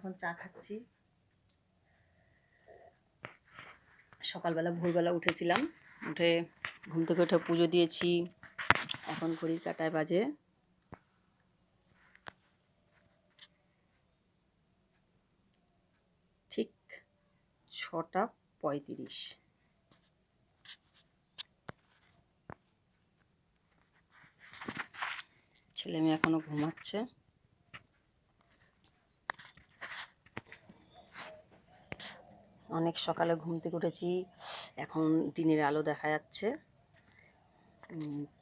এখন চা খাচ্ছি। সকালবেলা ভোরবেলা উঠেছিলাম, উঠে ঘুম থেকে উঠে পুজো দিয়েছি। এখন ঘড়ির কাঁটায় বাজে ঠিক 6টা 35। ছেলে মেয়ে এখনো ঘুমাচ্ছে। অনেক সকালে ঘুম থেকে উঠেছি, এখন দিনের আলো দেখা যাচ্ছে।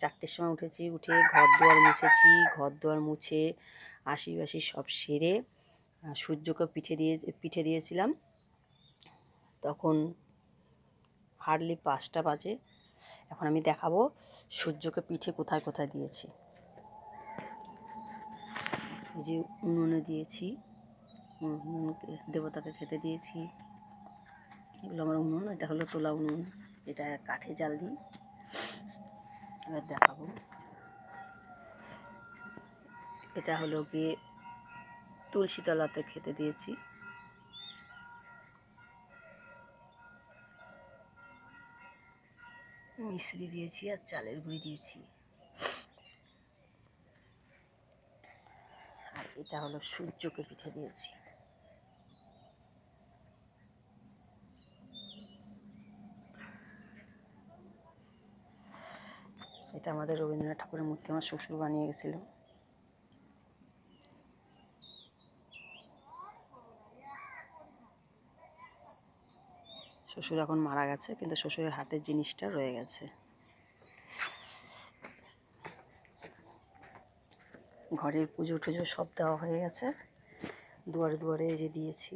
4টের সময় উঠেছি, উঠে ঘর দুয়ার মুছে আশি সব সেরে সূর্যকে পিঠে দিয়েছিলাম। তখন হার্ডলি 5টা বাজে। এখন আমি দেখাবো সূর্যকে পিঠে কোথায় কোথায় দিয়েছি। এই যে উনুনে দিয়েছি, দেবতাকে খেতে দিয়েছি। এগুলো আমার উনুন, এটা হলো তোলা উনুন, এটা কাঠে জাল দিই। এবার দেখাবো, এটা হলো গিয়ে তুলসী তলাতে খেতে দিয়েছি। মিশ্রি দিয়েছি আর চালের গুঁড়ি দিয়েছি। আর এটা হলো সূর্যকে পিঠে দিয়েছি। এটা আমাদের রবীন্দ্রনাথ ঠাকুরের মূর্তি, আমার শ্বশুর বানিয়ে গেছিল। শ্বশুর এখন মারা গেছে, কিন্তু শ্বশুরের হাতের জিনিসটা রয়ে গেছে। ঘরের পুজো টুজো সব দেওয়া হয়ে গেছে। দুয়ারে দুয়ারে এই যে দিয়েছি।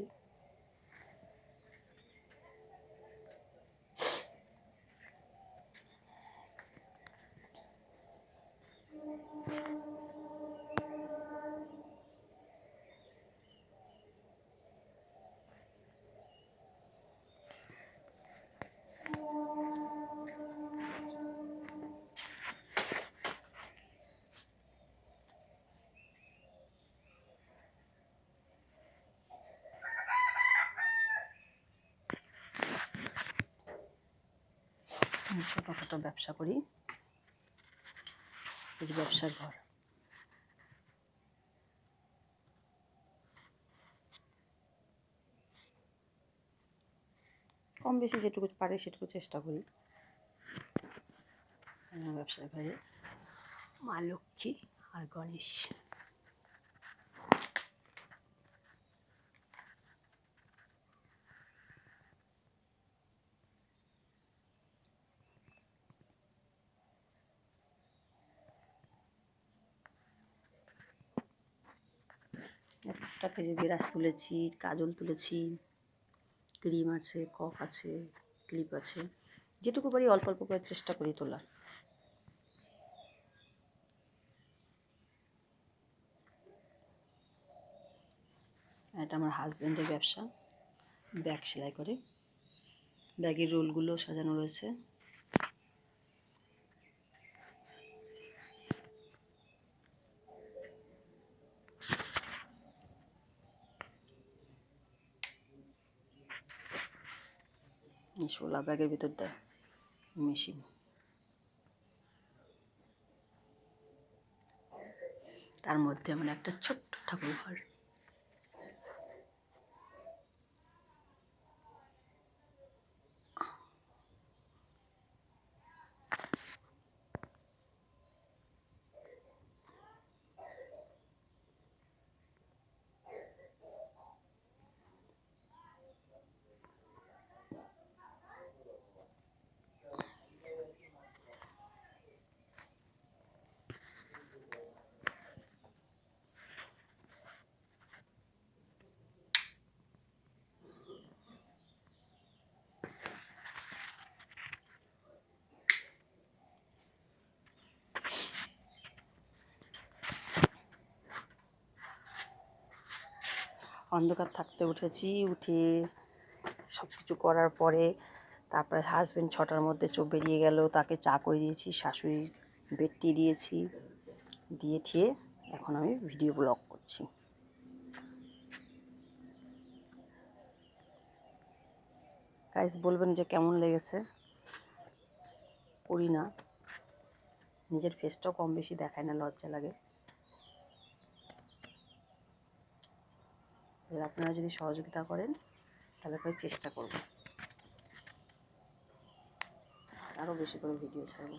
ছোটোখাটো ব্যবসা করি, এই যে ব্যবসার ঘর। কম বেশি যেটুকু পারি সেটুকু চেষ্টা করি। ব্যবসার ঘরে মা লক্ষ্মী আর গণেশ। একটা কেজি বিরাজ তুলেছি, কাজল তুলেছি, ক্রিম আছে, কক আছে, ক্লিপ আছে, যেটুকু পারি অল্প অল্প করে চেষ্টা করি তোলার। এটা আমার হাজব্যান্ডের ব্যবসা, ব্যাগ সেলাই করে। ব্যাগের রোলগুলো সাজানো রয়েছে। শোলা ব্যাগের ভিতর দেয় মেশিন। তার মধ্যে আমার একটা ছোট্ট ঠাকুর ঘর। অন্ধকার থাকতে উঠেছি, উঠে সব কিছু করার পরে তারপরে হাজব্যান্ড 6টার মধ্যে বেরিয়ে গেল, তাকে চা করে দিয়েছি, শাশুড়ি বেডটি দিয়েছি, দিয়ে ঠিয়ে এখন আমি ভিডিও ব্লগ করছি। গাইস বলবেন যে কেমন লেগেছে। করি না, নিজের ফেসটাও কম বেশি দেখায় না, লজ্জা লাগে। এবার আপনারা যদি সহযোগিতা করেন তাহলে করে চেষ্টা করব আরও বেশি করে ভিডিও ছাড়ব।